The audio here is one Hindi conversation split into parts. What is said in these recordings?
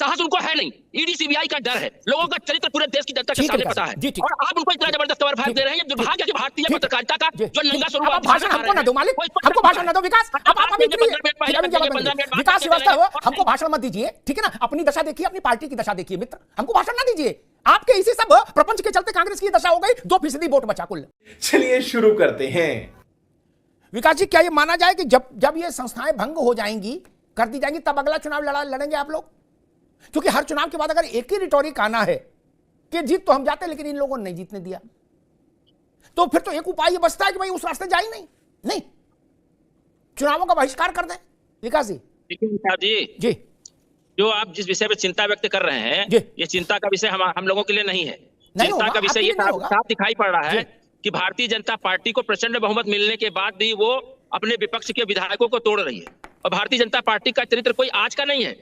साहस उनको है नहीं। ईडी सीबीआई का डर है, लोगों का चरित्र पूरे देश की जनता के सामने पता है, और आप उनको इतना जबरदस्त कवर फायर दे रहे हैं। ये दुर्भाग्य की भारतीय पत्रकारिता का जो नंगा स्वरूप आप भाषण हमको ना दो मालिक, हमको भाषण ना दो विकास। विकास श्रीवास्तव हमको भाषण मत दीजिए, ठीक है ना। अपनी दशा देखिए, अपनी पार्टी की दशा देखिए मित्र, हमको भाषण ना दीजिए। आपके इसी सब प्रपंच के चलते कांग्रेस की दशा हो गई, 2% वोट बचा कुल। चलिए शुरू करते हैं। विकास जी, क्या ये माना जाए कि जब ये संस्थाएं भंग हो जाएंगी, कर दी जाएंगी, तब अगला चुनाव लड़ेंगे आप लोग? क्योंकि हर चुनाव के बाद अगर एक ही रिटोरिक आना है कि जीत तो हम जाते लेकिन इन लोगों ने नहीं जीतने दिया, तो फिर तो एक उपाय ये बचता है कि भाई उस रास्ते जा ही नहीं, चुनावों का बहिष्कार कर दें। विकास जी जी, जो आप जिस विषय पर चिंता व्यक्त कर रहे हैं, ये चिंता का विषय हम लोगों के लिए नहीं है। चिंता का विषय ये साफ दिखाई पड़ रहा है कि भारतीय जनता पार्टी को प्रचंड बहुमत मिलने के बाद भी वो अपने विपक्ष के विधायकों को तोड़ रही है। और भारतीय जनता पार्टी का चरित्र कोई आज का नहीं है।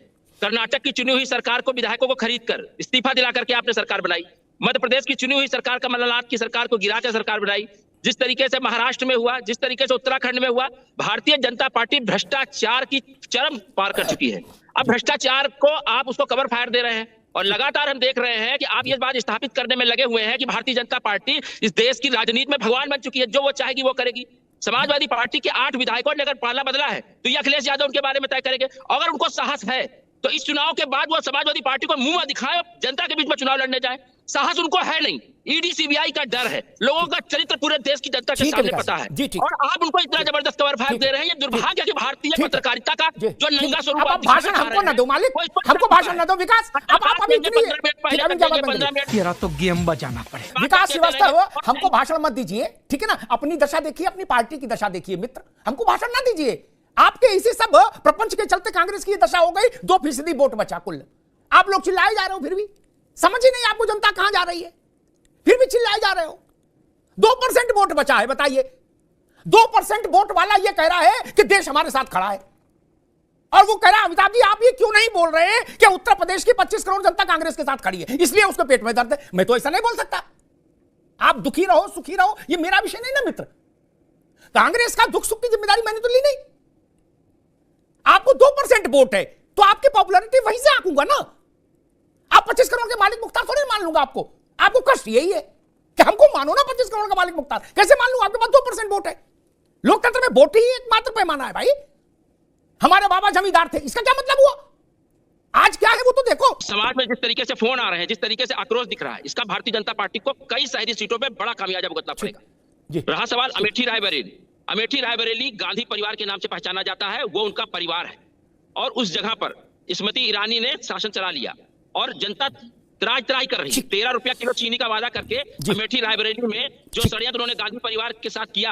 कर्नाटक की चुनी हुई सरकार को विधायकों को खरीद कर इस्तीफा दिला करके आपने सरकार बनाई। मध्य प्रदेश की चुनी हुई सरकार कमलनाथ की सरकार को गिरा कर सरकार बनाई। जिस तरीके से महाराष्ट्र में हुआ, जिस तरीके से उत्तराखंड में हुआ, भारतीय जनता पार्टी भ्रष्टाचार की चरम पार कर चुकी है। अब भ्रष्टाचार को आप उसको कवर फायर दे रहे हैं, और लगातार हम देख रहे हैं कि आप ये बात स्थापित करने में लगे हुए हैं कि भारतीय जनता पार्टी इस देश की राजनीति में भगवान बन चुकी है, जो वो चाहेगी वो करेगी। समाजवादी पार्टी के 8 विधायकों ने अगर पाला बदला है तो ये अखिलेश यादव उनके बारे में तय करेंगे। अगर उनको साहस है तो इस चुनाव के बाद वो समाजवादी पार्टी को मुंह दिखाए, जनता के बीच में चुनाव लड़ने जाए। साहस उनको है नहीं। ईडी सीबीआई का डर है, लोगों का चरित्र पूरे देश की जनता के सामने पता है, और आप उनको इतना जबरदस्त कवर फायर दे रहे हैं। ये दुर्भाग्य की भारतीय पत्रकारिता का जो नंगा स्वरूप आप भाषण हमको ना दो मालिक, हमको भाषण ना दो विकास। आप अभी 15 मिनट तेरा तो गेम बजाना पड़ेगा। विकास श्रीवास्तव हमको भाषण मत दीजिए, ठीक है ना। अपनी दशा देखिए, अपनी पार्टी की दशा देखिए मित्र, हमको भाषण ना दीजिए। आपके इसी सब प्रपंच के चलते कांग्रेस की दशा हो गई, 2% वोट बचा कुल। आप लोग चिल्लाए जा रहे हो, फिर भी समझ ही नहीं आपको जनता कहां जा रही है, फिर भी चिल्लाए जा रहे हो। 2% वोट बचा है, बताइए। 2% वोट वाला ये कह रहा है कि देश हमारे साथ खड़ा है, और वो कह रहा है अमिताभ जी आप ये क्यों नहीं बोल रहे कि उत्तर प्रदेश की 25 करोड़ जनता कांग्रेस के साथ खड़ी है, इसलिए उसके पेट में दर्द है। मैं तो ऐसा नहीं बोल सकता। आप दुखी रहो, सुखी रहो, ये मेरा विषय नहीं ना मित्र। कांग्रेस का दुख सुख की जिम्मेदारी मैंने तो ली नहीं। आपको 2% वोट है तो आपकी पॉपुलैरिटी वहीं से आंकूंगा ना। आप 25 करोड़ के मालिक मुख्तार थोड़ी मान लूंगा। आपको कष्ट यही है कि हमको मानो ना 25 करोड़ का मालिक मुख्तार, कैसे मान लूंगा? आपके पास 2% वोट है। लोकतंत्र में वोट ही एकमात्र पैमाना है भाई। हमारे बाबा जमींदार थे, इसका क्या मतलब हुआ? आज क्या है वो तो देखो। समाज में जिस तरीके से फोन आ रहे हैं, जिस तरीके से आक्रोश दिख रहा है, इसका भारतीय जनता पार्टी को कई शहरी सीटों पर बड़ा खामियाजा भुगतना पड़ेगा। रहा सवाल अमेठी रायबरेली, अमेठी रायबरेली गांधी परिवार के नाम से पहचाना जाता है, वो उनका परिवार है। और उस जगह पर स्मृति ईरानी ने शासन चला लिया और जनता त्राही कर रही है। 13 रुपया किलो चीनी का वादा करके अमेठी रायबरेली में जो षड्यंत्र उन्होंने गांधी परिवार के साथ किया,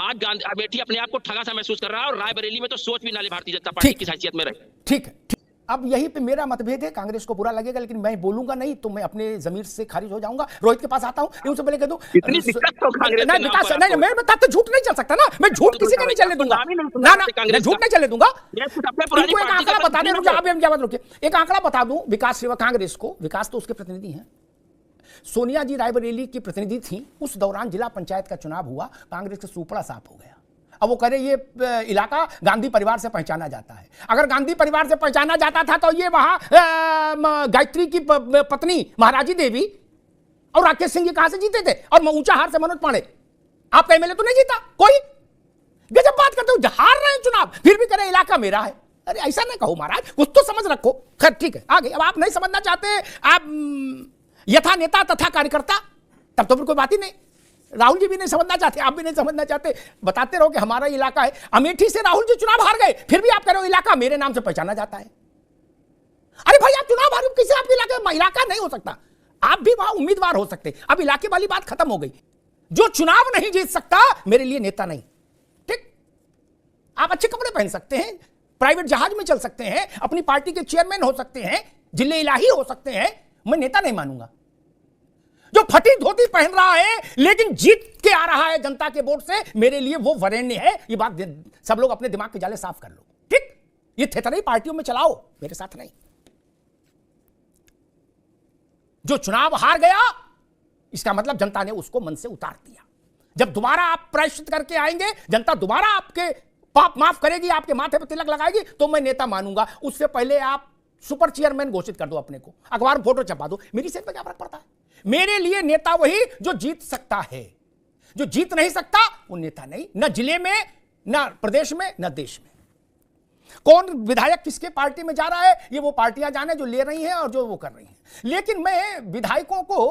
आज अमेठी अपने आप को ठगा सा महसूस कर रहा है, और रायबरेली में तो सोच भी ना ले भारतीय जनता पार्टी की हैसियत में रहे। ठीक है, अब यहीं पे मेरा मतभेद है। कांग्रेस को बुरा लगेगा, लेकिन मैं बोलूंगा नहीं तो मैं अपने जमीर से खारिज हो जाऊंगा। रोहित के पास आता हूं, उनसे पहले कह दूं इतनी दिक्कत तो कांग्रेस नहीं विकास नहीं, मैं बताता झूठ नहीं चल सकता ना। मैं झूठ किसी का नहीं चलने दूंगा ना, मैं झूठ नहीं चलने दूंगा। इनको एक आंकड़ा बता दें, रुकिए, एक आंकड़ा बता दूं विकास सेवा कांग्रेस को। विकास तो उसके प्रतिनिधि हैं। सोनिया जी रायबरेली की प्रतिनिधि थी। उस दौरान जिला पंचायत का चुनाव हुआ, कांग्रेस का सुपड़ा साफ हो गया। अब वो कह रहे ये इलाका गांधी परिवार से पहचाना जाता है। अगर गांधी परिवार से पहचाना जाता था तो ये वहां गायत्री की पत्नी महाराजी देवी और राकेश सिंह जी कहां से जीते थे? और ऊंचा हार से मनोज पांडे। आपका एमएलए तो नहीं जीता कोई। गजब बात करते हो, हार रहे हैं चुनाव फिर भी कह रहे इलाका मेरा है। अरे ऐसा नहीं कहो महाराज, कुछ तो समझ रखो। खैर ठीक है, आगे। अब आप नहीं समझना चाहते, आप यथा नेता तथा कार्यकर्ता, तब तो फिर कोई बात ही नहीं। राहुल जी भी नहीं समझना चाहते, आप भी नहीं समझना चाहते, बताते रहो कि हमारा इलाका है। अमेठी से राहुल जी चुनाव हार गए, फिर भी आप कह रहे हो इलाका मेरे नाम से पहचाना जाता है। अरे भाई आप चुनाव हारे, किसी आपके इलाका नहीं हो सकता। आप भी वहां उम्मीदवार हो सकते। अब इलाके वाली बात खत्म हो गई। जो चुनाव नहीं जीत सकता मेरे लिए नेता नहीं। ठीक, आप अच्छे कपड़े पहन सकते हैं, प्राइवेट जहाज में चल सकते हैं, अपनी पार्टी के चेयरमैन हो सकते हैं, जिले इलाही हो सकते हैं, मैं नेता नहीं मानूंगा। जो फटी धोती पहन रहा है लेकिन जीत के आ रहा है जनता के वोट से, मेरे लिए वो वरेण्य है। ये बात सब लोग अपने दिमाग के जाले साफ कर लो। ठीक, ये थेतरई पार्टियों में चलाओ, मेरे साथ नहीं। जो चुनाव हार गया इसका मतलब जनता ने उसको मन से उतार दिया। जब दोबारा आप प्रायश्चित करके आएंगे, जनता दोबारा आपके पाप माफ करेगी, आपके माथे पर तिलक लगाएगी, तो मैं नेता मानूंगा। उससे पहले आप सुपर चेयरमैन घोषित कर दो अपने को, अखबार में फोटो छपा दो, मेरी सेहत पर क्या फर्क पड़ता है? मेरे लिए नेता वही जो जीत सकता है, जो जीत नहीं सकता वो नेता नहीं, न जिले में, न प्रदेश में, न देश में। कौन विधायक किसके पार्टी में जा रहा है ये वो पार्टियां जाने जो ले रही हैं और जो वो कर रही हैं। लेकिन मैं विधायकों को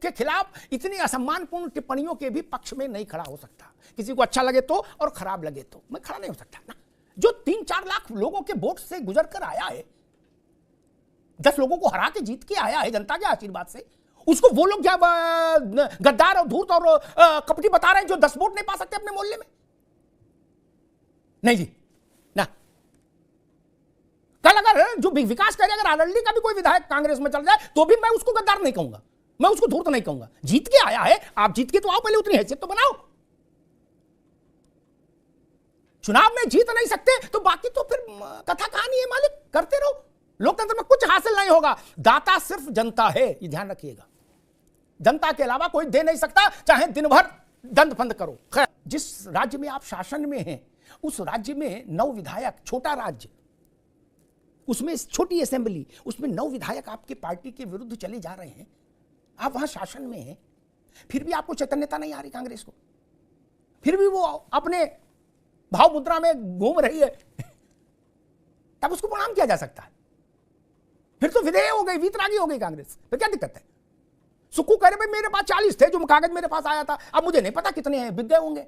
के खिलाफ इतनी असम्मानपूर्ण टिप्पणियों के भी पक्ष में नहीं खड़ा हो सकता। किसी को अच्छा लगे तो और खराब लगे तो मैं खड़ा नहीं हो सकता ना। जो 3-4 लाख लोगों के वोट से गुजर कर आया है, 10 लोगों को हरा के जीत के आया है जनता के आशीर्वाद से, उसको वो लोग क्या गद्दार और धूर्त और कपटी बता रहे हैं जो 10 वोट नहीं पा सकते अपने मोहल्ले में? नहीं जी ना। कल अगर जो विकास करे, अगर आरएलडी का भी कोई विधायक कांग्रेस में चल जाए तो भी मैं उसको गद्दार नहीं कहूंगा, मैं उसको धूर्त नहीं कहूंगा। जीत के आया है, आप जीत के तो आओ, पहले उतनी हैसियत तो बनाओ। चुनाव में जीत नहीं सकते तो बाकी तो फिर कथा कहानी है मालिक, करते रहो। लोकतंत्र में कुछ हासिल नहीं होगा, दाता सिर्फ जनता है, ये ध्यान रखिएगा। जनता के अलावा कोई दे नहीं सकता, चाहे दिन भर दंड फंद करो। खैर, जिस राज्य में आप शासन में हैं उस राज्य में 9 विधायक, छोटा राज्य, उसमें छोटी असेंबली, उसमें 9 विधायक आपके पार्टी के विरुद्ध चले जा रहे हैं, आप वहां शासन में हैं, फिर भी आपको चैतन्यता नहीं आ रही कांग्रेस को, फिर भी वो अपने भाव मुद्रा में घूम रही है, तब उसको प्रणाम किया जा सकता है। फिर तो विधेय हो गई, वीतरागी हो गई कांग्रेस, फिर क्या दिक्कत है? सुक्कू कह रहे भाई मेरे पास 40 थे जो कागज मेरे पास आया था, अब मुझे नहीं पता कितने हैं, बिक गए होंगे।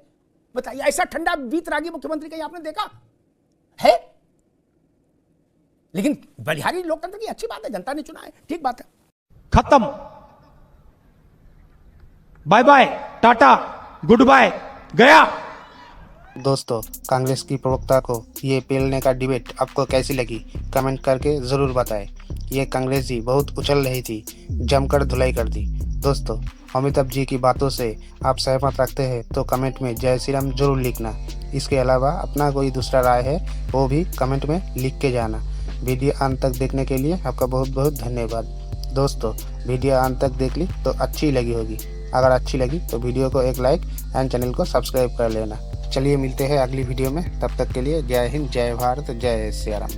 बताइए, ऐसा ठंडा वीतरागी मुख्यमंत्री कहीं आपने देखा है? लेकिन बलिहारी लोकतंत्र की अच्छी बात है, जनता ने चुना है, ठीक बात है। खत्म, bye bye, tata, goodbye, गया। दोस्तों, कांग्रेस की प्रवक्ता को ये पेलने का डिबेट आपको कैसी लगी कमेंट करके ज़रूर बताएं। ये कांग्रेस जी बहुत उछल रही थी, जमकर धुलाई कर दी। दोस्तों, अमिताभ जी की बातों से आप सहमत रखते हैं तो कमेंट में जय श्री राम जरूर लिखना। इसके अलावा अपना कोई दूसरा राय है वो भी कमेंट में लिख के जाना। वीडियो अंत तक देखने के लिए आपका बहुत बहुत धन्यवाद। दोस्तों, वीडियो अंत तक देख ली तो अच्छी लगी होगी, अगर अच्छी लगी तो वीडियो को एक लाइक एंड चैनल को सब्सक्राइब कर लेना। चलिए मिलते हैं अगली वीडियो में, तब तक के लिए जय हिंद, जय भारत, जय सिया राम।